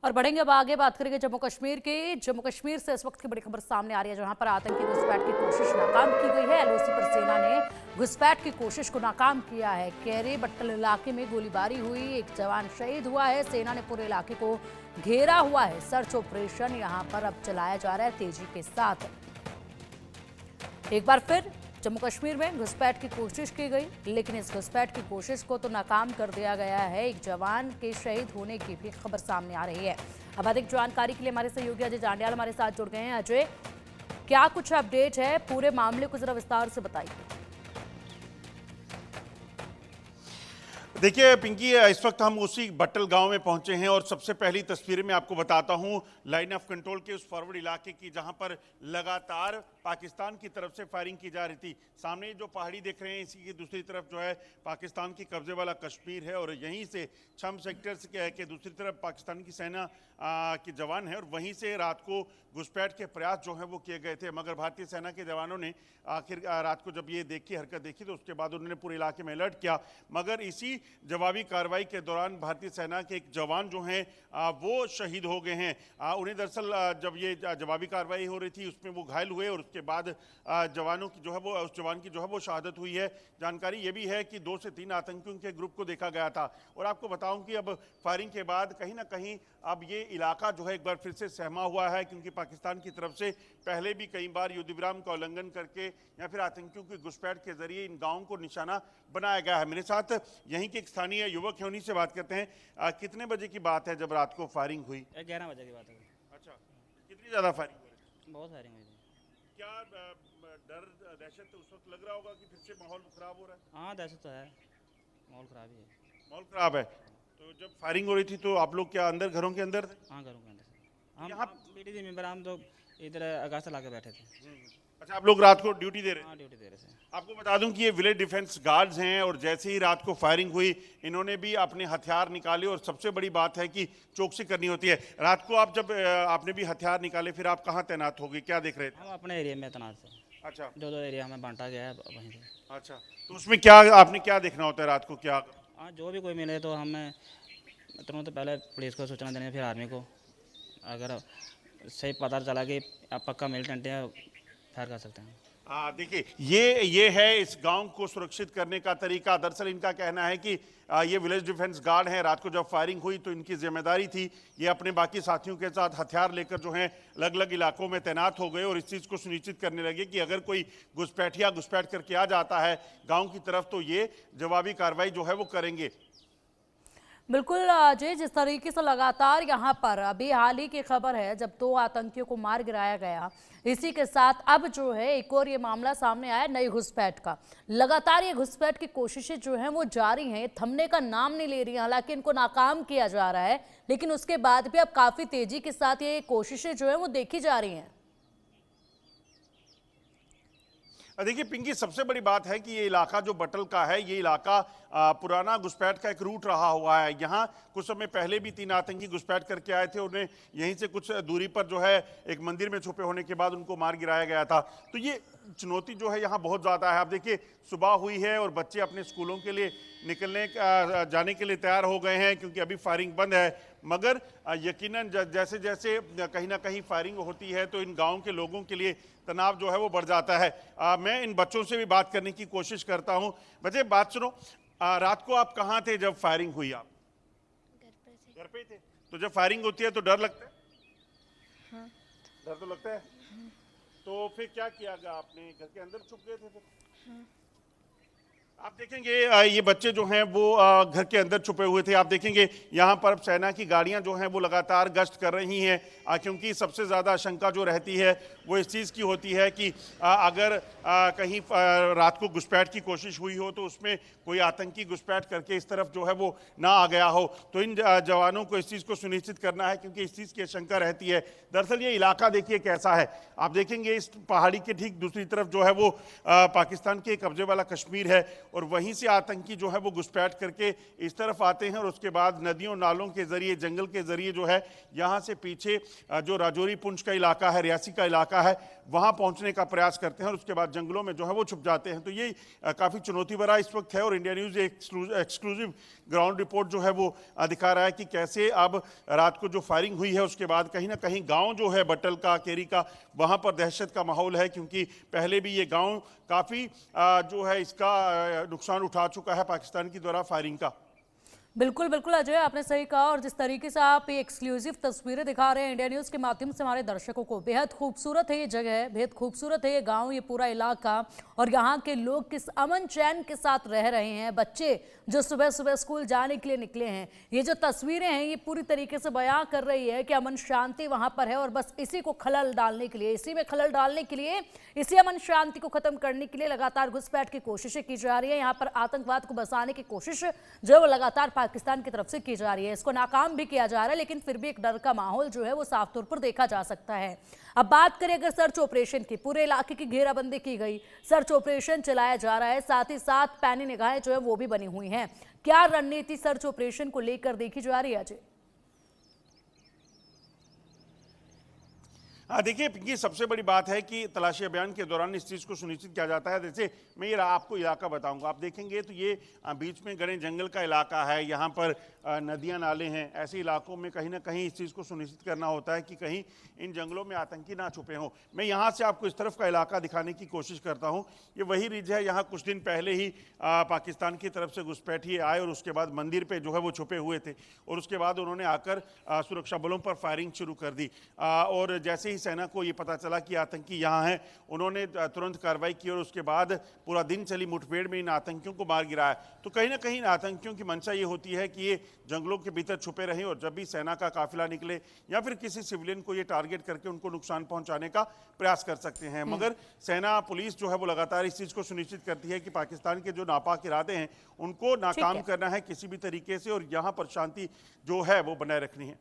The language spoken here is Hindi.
और बढ़ेंगे अब आगे, बात करेंगे जम्मू कश्मीर की। जम्मू कश्मीर से इस वक्त की बड़ी खबर सामने आ रही है, जहां पर आतंकी घुसपैठ की कोशिश नाकाम की गई है। एलओसी पर सेना ने घुसपैठ की कोशिश को नाकाम किया है। केरे बट्टल इलाके में गोलीबारी हुई, एक जवान शहीद हुआ है। सेना ने पूरे इलाके को घेरा हुआ है। सर्च ऑपरेशन यहां पर अब चलाया जा रहा है तेजी के साथ। एक बार फिर जम्मू कश्मीर में घुसपैठ की कोशिश की गई, लेकिन इस घुसपैठ की कोशिश को तो नाकाम कर दिया गया है। एक जवान के शहीद होने की भी खबर सामने आ रही है। अब अधिक जानकारी के लिए हमारे सहयोगी अजय जांडियाल हमारे साथ जुड़ गए हैं। अजय, क्या कुछ अपडेट है? पूरे मामले को जरा विस्तार से बताइए। देखिए पिंकी, इस वक्त हम उसी बट्टल गांव में पहुंचे हैं और सबसे पहली तस्वीरें मैं आपको बताता हूं लाइन ऑफ कंट्रोल के उस फॉरवर्ड इलाके की, जहां पर लगातार पाकिस्तान की तरफ से फायरिंग की जा रही थी। सामने जो पहाड़ी देख रहे हैं, इसी की दूसरी तरफ जो है पाकिस्तान की कब्जे वाला कश्मीर है और यहीं से छम सेक्टर के दूसरी तरफ पाकिस्तान की सेना के जवान है और वहीं से रात को घुसपैठ के प्रयास जो है वो किए गए थे। मगर भारतीय सेना के जवानों ने आखिर रात को जब ये हरकत देखी तो उसके बाद उन्होंने पूरे इलाके में अलर्ट किया। मगर इसी जवाबी कार्रवाई के दौरान भारतीय सेना के एक जवान जो हैं वो शहीद हो गए हैं। उन्हें दरअसल जब ये जवाबी कार्रवाई हो रही थी उसमें वो घायल हुए और उसके बाद जवानों की जो है वो उस जवान की जो है वो शहादत हुई है। जानकारी ये भी है कि 2 से 3 आतंकियों के ग्रुप को देखा गया था। और आपको बताऊं कि अब फायरिंग के बाद कहीं ना कहीं अब ये इलाका जो है एक बार फिर से सहमा हुआ है, क्योंकि पाकिस्तान की तरफ से पहले भी कई बार युद्ध विराम का उल्लंघन करके या फिर आतंकियों की घुसपैठ के जरिए इन गांवों को निशाना बनाया गया है। मेरे साथ यहीं के एक स्थानीय युवक है, उन्हीं से बात करते हैं। कितने बजे की बात है जब रात को फायरिंग हुई? 11 बजे की बात है। अच्छा, कितनी ज्यादा फायरिंग हुई? बहुत फायरिंग हुई थी। क्या डर दहशत उस वक्त लग रहा होगा कि फिर से माहौल खराब हो रहा है? हाँ, दहशत तो है, माहौल खराब ही है। माहौल खराब है। तो जब फायरिंग हो रही थी तो आप लोग क्या अंदर घरों के अंदर थे? हाँ, घरों के अंदर से हम यहाँ बीटीसी मेंबर हम तो इधर अगासा ला के बैठे थे। अच्छा, आप लोग रात को ड्यूटी दे रहे हैं? हाँ, ड्यूटी दे रहे थे। आपको बता दूं कि ये विलेज डिफेंस गार्ड्स हैं और जैसे ही रात को फायरिंग हुई इन्होंने भी अपने हथियार निकाले और सबसे बड़ी बात है कि चौकसी करनी होती है। रात को आप जब आपने भी हथियार निकाले, फिर आप कहाँ तैनात हो गए, क्या देख रहे थे? हम अपने एरिया में तैनात थे। अच्छा, जो एरिया हमें बांटा गया है वहीं से। अच्छा, तो उसमें क्या आपने क्या देखना होता है रात को? क्या हाँ, जो भी कोई मिले तो हमें तुरंत तो पहले पुलिस को सूचना देनी, फिर आर्मी को। अगर सही पता चला कि आप पक्का मिलिटेंट है, फायर कर सकते हैं। देखिए ये है इस गांव को सुरक्षित करने का तरीका। दरअसल इनका कहना है कि ये विलेज डिफेंस गार्ड हैं। रात को जब फायरिंग हुई तो इनकी जिम्मेदारी थी, ये अपने बाकी साथियों के साथ हथियार लेकर जो हैं अलग अलग इलाकों में तैनात हो गए और इस चीज़ को सुनिश्चित करने लगे कि अगर कोई घुसपैठ करके आ जाता है गाँव की तरफ तो ये जवाबी कार्रवाई जो है वो करेंगे। बिल्कुल अजय, जिस तरीके से लगातार यहाँ पर अभी हाल ही की खबर है जब 2 आतंकियों को मार गिराया गया, इसी के साथ अब जो है एक और ये मामला सामने आया नई घुसपैठ का। लगातार ये घुसपैठ की कोशिशें जो हैं वो जारी हैं, थमने का नाम नहीं ले रही। हालांकि इनको नाकाम किया जा रहा है, लेकिन उसके बाद भी अब काफी तेजी के साथ ये कोशिशें जो है वो देखी जा रही हैं। देखिए पिंकी, सबसे बड़ी बात है कि ये इलाका जो बटल का है, ये इलाका पुराना घुसपैठ का एक रूट रहा हुआ है। यहाँ कुछ समय पहले भी 3 आतंकी घुसपैठ करके आए थे। उन्हें यहीं से कुछ दूरी पर जो है एक मंदिर में छुपे होने के बाद उनको मार गिराया गया था। तो ये चुनौती जो है यहाँ बहुत ज़्यादा है। आप देखिए सुबह हुई है और बच्चे अपने स्कूलों के लिए जाने के लिए तैयार हो गए हैं, क्योंकि अभी फायरिंग बंद है। मगर यकीनन जैसे जैसे कहीं ना कहीं फायरिंग होती है तो इन गाँव के लोगों के लिए तनाव जो है वो बढ़ जाता है। मैं इन बच्चों से भी बात करने की कोशिश करता हूँ। बच्चे बात सुनो, रात को आप कहाँ थे जब फायरिंग हुई? आप घर पे थे। तो जब फायरिंग होती है तो डर लगता है? हाँ। डर तो लगता है। तो फिर क्या किया गया आपने? घर के अंदर छुप गए थे फिर? हाँ। आप देखेंगे ये बच्चे जो हैं वो घर के अंदर छुपे हुए थे। आप देखेंगे यहाँ पर सेना की गाड़ियाँ जो हैं वो लगातार गश्त कर रही हैं, क्योंकि सबसे ज़्यादा आशंका जो रहती है वो इस चीज़ की होती है कि अगर कहीं रात को घुसपैठ की कोशिश हुई हो तो उसमें कोई आतंकी घुसपैठ करके इस तरफ जो है वो ना आ गया हो। तो इन जवानों को इस चीज़ को सुनिश्चित करना है, क्योंकि इस चीज़ की आशंका रहती है। दरअसल ये इलाका देखिए कैसा है। आप देखेंगे इस पहाड़ी के ठीक दूसरी तरफ जो है वो पाकिस्तान के कब्जे वाला कश्मीर है और वहीं से आतंकी जो है वो घुसपैठ करके इस तरफ आते हैं और उसके बाद नदियों नालों के जरिए, जंगल के जरिए जो है यहाँ से पीछे जो राजौरी पुंछ का इलाका है, रियासी का इलाका है, वहाँ पहुँचने का प्रयास करते हैं और उसके बाद जंगलों में जो है वो छुप जाते हैं। तो ये काफ़ी चुनौती भरा इस वक्त है और India news exclusive ground report जो है वो दिखा रहा है कि कैसे अब रात को जो फायरिंग हुई है उसके बाद कहीं ना कहीं गांव जो है बट्टल का, केरी का, वहां पर दहशत का माहौल है, क्योंकि पहले भी ये गांव काफ़ी जो है इसका नुकसान उठा चुका है पाकिस्तान की द्वारा फायरिंग का। बिल्कुल बिल्कुल अजय, आपने सही कहा। और जिस तरीके से आप ये एक्सक्लूसिव तस्वीरें दिखा रहे हैं इंडिया न्यूज़ के माध्यम से हमारे दर्शकों को, बेहद खूबसूरत है ये जगह, बेहद खूबसूरत है ये गांव, ये पूरा इलाका, और यहाँ के लोग किस अमन चैन के साथ रह रहे हैं। बच्चे जो सुबह सुबह स्कूल जाने के लिए निकले हैं, ये जो तस्वीरें हैं ये पूरी तरीके से बयां कर रही है कि अमन शांति वहाँ पर है, और बस इसी को खलल डालने के लिए, इसी में खलल डालने के लिए, इसी अमन शांति को खत्म करने के लिए लगातार घुसपैठ की कोशिशें की जा रही है। यहाँ पर आतंकवाद को बसाने की कोशिश जो है वो लगातार पाकिस्तान की तरफ से की जा रही है। इसको नाकाम भी किया जा रहा है, लेकिन फिर भी एक डर का माहौल जो है वो साफ तौर पर देखा जा सकता है। अब बात करें अगर सर्च ऑपरेशन की, पूरे इलाके की घेराबंदी की गई, सर्च ऑपरेशन चलाया जा रहा है, साथ ही साथ पैनी निगाहें जो है वो भी बनी हुई हैं। क्या रणनीति सर्च ऑपरेशन को लेकर देखी जा रही है अजय? देखिए पिंकी, सबसे बड़ी बात है कि तलाशी अभियान के दौरान इस चीज़ को सुनिश्चित किया जाता है। जैसे मैं ये आपको इलाका बताऊंगा, आप देखेंगे तो ये बीच में घने जंगल का इलाका है, यहाँ पर नदियाँ नाले हैं। ऐसे इलाकों में कहीं ना कहीं इस चीज़ को सुनिश्चित करना होता है कि कहीं इन जंगलों में आतंकी ना छुपे हों। मैं यहाँ से आपको इस तरफ का इलाका दिखाने की कोशिश करता हूँ। ये वही रिज है, यहाँ कुछ दिन पहले ही पाकिस्तान की तरफ से घुसपैठिए आए और उसके बाद मंदिर पर जो है वो छुपे हुए थे, और उसके बाद उन्होंने आकर सुरक्षा बलों पर फायरिंग शुरू कर दी। और जैसे ही सेना को ये पता चला कि आतंकी यहाँ हैं, उन्होंने तुरंत कार्रवाई की और उसके बाद पूरा दिन चली मुठभेड़ में इन आतंकियों को मार गिराया। तो कहीं ना कहीं आतंकियों की मंशा ये होती है कि ये जंगलों के भीतर छुपे रहें, और जब भी सेना का काफिला निकले या फिर किसी सिविलियन को ये टारगेट करके उनको नुकसान पहुंचाने का प्रयास कर सकते हैं। मगर सेना, पुलिस जो है वो लगातार इस चीज को सुनिश्चित करती है कि पाकिस्तान के जो नापाक इरादे हैं उनको नाकाम करना है किसी भी तरीके से, और यहाँ पर शांति जो है वो बनाए रखनी है।